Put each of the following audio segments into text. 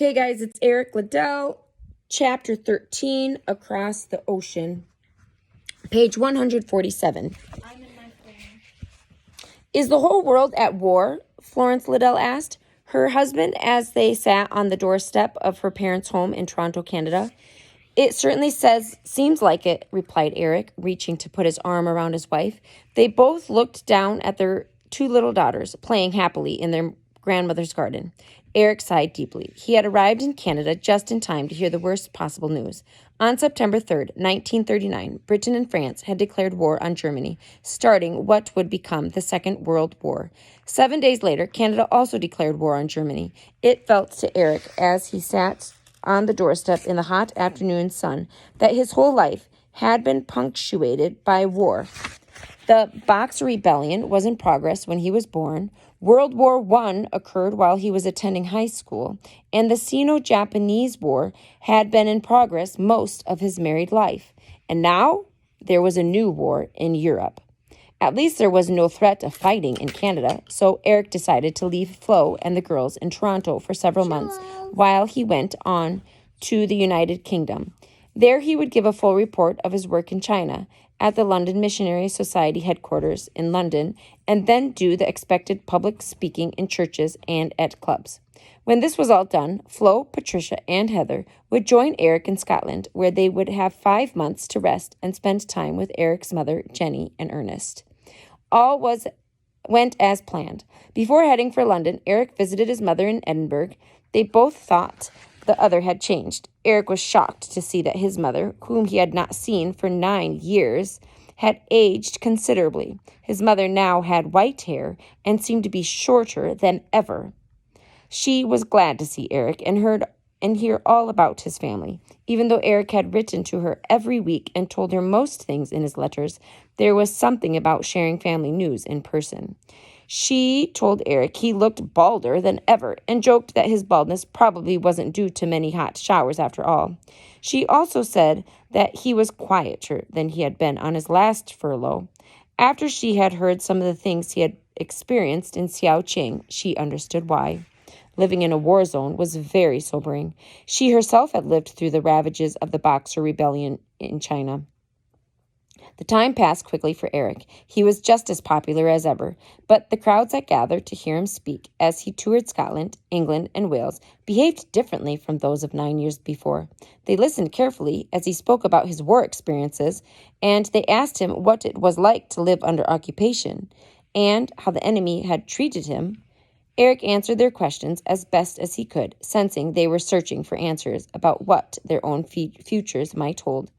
Okay, guys, it's Liddell Ch.13, Across the Ocean, page 147. I'm in my phone. Is the whole world at war? Florence Liddell asked her husband as they sat on the doorstep of her parents' home in Toronto, Canada. It certainly seems like it, replied Eric, reaching to put his arm around his wife. They both looked down at their two little daughters, playing happily in their grandmother's garden. Eric sighed deeply. He had arrived in Canada just in time to hear the worst possible news. On September 3rd, 1939, Britain and France had declared war on Germany, starting what would become the Second World War. 7 days later, Canada also declared war on Germany. It felt to Eric, as he sat on the doorstep in the hot afternoon sun, that his whole life had been punctuated by war. The Boxer Rebellion was in progress when he was born. World War I occurred while he was attending high school, and the Sino-Japanese War had been in progress most of his married life. And now there was a new war in Europe. At least there was no threat of fighting in Canada, so Eric decided to leave Flo and the girls in Toronto for several months while he went on to the United Kingdom. There he would give a full report of his work in China at the London Missionary Society headquarters in London, and then do the expected public speaking in churches and at clubs. When this was all done, Flo, Patricia, and Heather would join Eric in Scotland, where they would have 5 months to rest and spend time with Eric's mother, Jenny, and Ernest. All went as planned. Before heading for London, Eric visited his mother in Edinburgh. They both thought the other had changed. Eric was shocked to see that his mother, whom he had not seen for 9 years, had aged considerably. His mother now had white hair and seemed to be shorter than ever. She was glad to see Eric and hear all about his family. Even though Eric had written to her every week and told her most things in his letters, there was something about sharing family news in person. She told Eric he looked balder than ever and joked that his baldness probably wasn't due to many hot showers after all. She also said that he was quieter than he had been on his last furlough. After she had heard some of the things he had experienced in Xiaoqing, she understood why. Living in a war zone was very sobering. She herself had lived through the ravages of the Boxer Rebellion in China. The time passed quickly for Eric. He was just as popular as ever, but the crowds that gathered to hear him speak as he toured Scotland, England, and Wales behaved differently from those of 9 years before. They listened carefully as he spoke about his war experiences, and they asked him what it was like to live under occupation and how the enemy had treated him. Eric answered their questions as best as he could, sensing they were searching for answers about what their own futures might hold.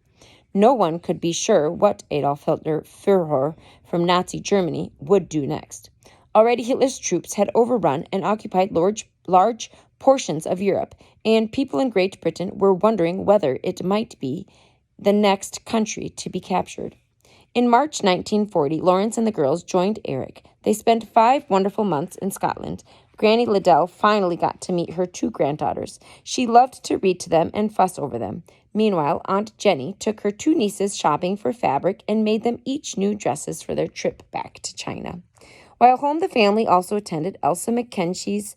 No one could be sure what Adolf Hitler, Führer from Nazi Germany, would do next. Already Hitler's troops had overrun and occupied large portions of Europe, and people in Great Britain were wondering whether it might be the next country to be captured. In March 1940, Lawrence and the girls joined Eric. They spent 5 wonderful months in Scotland. Granny Liddell finally got to meet her 2 granddaughters. She loved to read to them and fuss over them. Meanwhile, Aunt Jenny took her 2 nieces shopping for fabric and made them each new dresses for their trip back to China. While home, the family also attended Elsa McKechnie's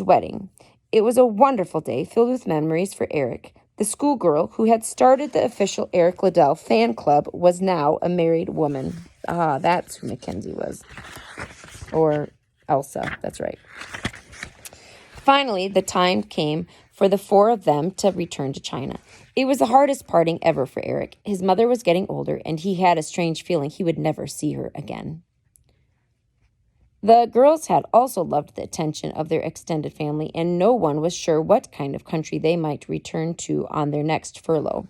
wedding. It was a wonderful day filled with memories for Eric. The schoolgirl who had started the official Eric Liddell fan club was now a married woman. That's who Mackenzie was. Or Elsa, that's right. Finally, the time came for the 4 of them to return to China. It was the hardest parting ever for Eric. His mother was getting older, and he had a strange feeling he would never see her again. The girls had also loved the attention of their extended family, and no one was sure what kind of country they might return to on their next furlough.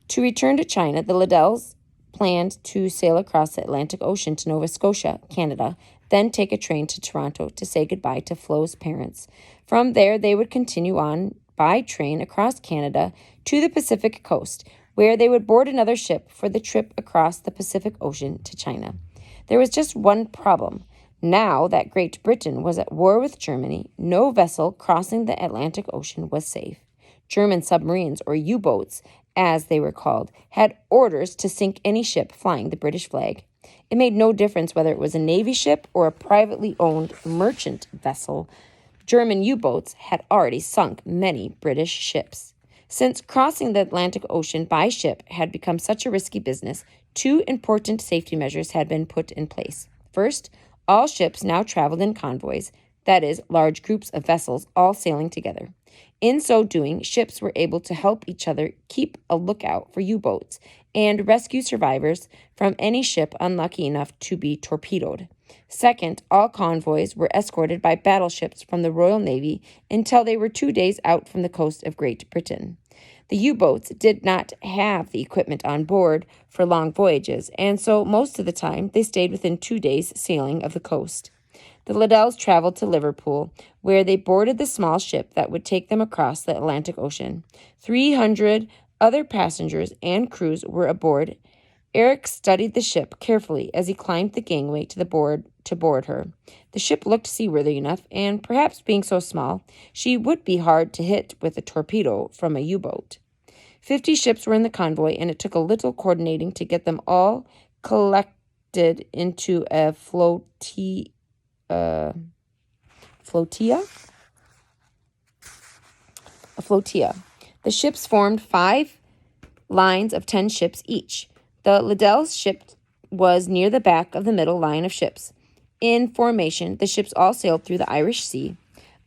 To return to China, the Liddells planned to sail across the Atlantic Ocean to Nova Scotia, Canada, then take a train to Toronto to say goodbye to Flo's parents. From there, they would continue on by train across Canada to the Pacific coast, where they would board another ship for the trip across the Pacific Ocean to China. There was just one problem. Now that Great Britain was at war with Germany, no vessel crossing the Atlantic Ocean was safe. German submarines, or U-boats, as they were called, had orders to sink any ship flying the British flag. It made no difference whether it was a Navy ship or a privately owned merchant vessel. German U-boats had already sunk many British ships. Since crossing the Atlantic Ocean by ship had become such a risky business, two important safety measures had been put in place. First, all ships now traveled in convoys, that is, large groups of vessels all sailing together. In so doing, ships were able to help each other keep a lookout for U-boats and rescue survivors from any ship unlucky enough to be torpedoed. Second, all convoys were escorted by battleships from the Royal Navy until they were 2 days out from the coast of Great Britain. The U-boats did not have the equipment on board for long voyages, and so most of the time they stayed within 2 days' sailing of the coast. The Liddells traveled to Liverpool, where they boarded the small ship that would take them across the Atlantic Ocean. 300 other passengers and crews were aboard. Eric studied the ship carefully as he climbed the gangway to board her. The ship looked seaworthy enough, and perhaps being so small, she would be hard to hit with a torpedo from a U-boat. 50 ships were in the convoy, and it took a little coordinating to get them all collected into a flotilla. A flotilla. The ships formed 5 lines of 10 ships each. The Liddell's ship was near the back of the middle line of ships. In formation, the ships all sailed through the Irish Sea,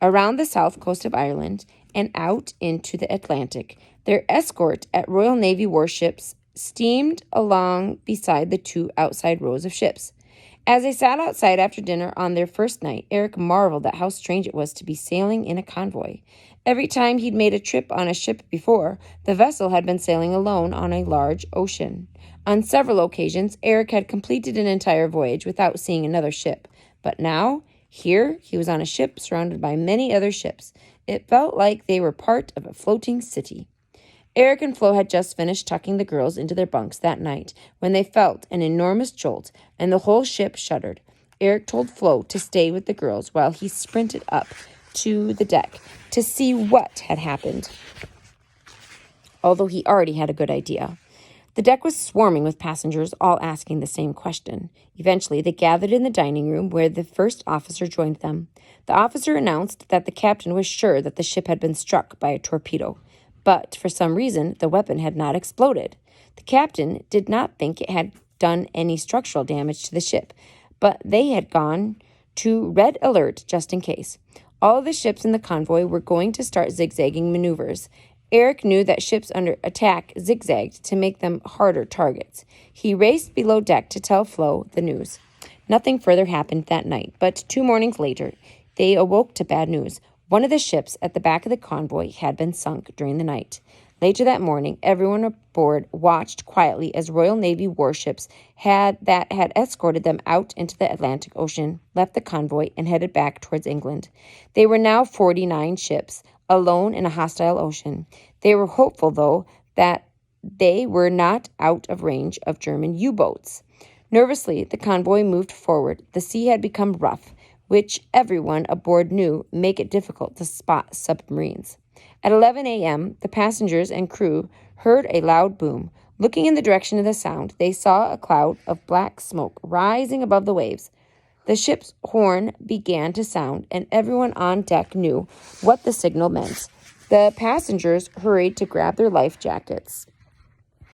around the south coast of Ireland, and out into the Atlantic. Their escort at Royal Navy warships steamed along beside the 2 outside rows of ships. As they sat outside after dinner on their first night, Eric marveled at how strange it was to be sailing in a convoy. Every time he'd made a trip on a ship before, the vessel had been sailing alone on a large ocean. On several occasions, Eric had completed an entire voyage without seeing another ship. But now, here, he was on a ship surrounded by many other ships. It felt like they were part of a floating city. Eric and Flo had just finished tucking the girls into their bunks that night when they felt an enormous jolt, and the whole ship shuddered. Eric told Flo to stay with the girls while he sprinted up to the deck to see what had happened, although he already had a good idea. The deck was swarming with passengers, all asking the same question. Eventually, they gathered in the dining room where the first officer joined them. The officer announced that the captain was sure that the ship had been struck by a torpedo, but for some reason, the weapon had not exploded. The captain did not think it had done any structural damage to the ship, but they had gone to red alert just in case. All of the ships in the convoy were going to start zigzagging maneuvers. Eric knew that ships under attack zigzagged to make them harder targets. He raced below deck to tell Flo the news. Nothing further happened that night, but 2 mornings later, they awoke to bad news. One of the ships at the back of the convoy had been sunk during the night. Later that morning, everyone aboard watched quietly as Royal Navy warships that had escorted them out into the Atlantic Ocean left the convoy and headed back towards England. They were now 49 ships, alone in a hostile ocean. They were hopeful, though, that they were not out of range of German U-boats. Nervously, the convoy moved forward. The sea had become rough, which everyone aboard knew make it difficult to spot submarines. At 11 a.m., the passengers and crew heard a loud boom. Looking in the direction of the sound, they saw a cloud of black smoke rising above the waves. The ship's horn began to sound, and everyone on deck knew what the signal meant. The passengers hurried to grab their life jackets.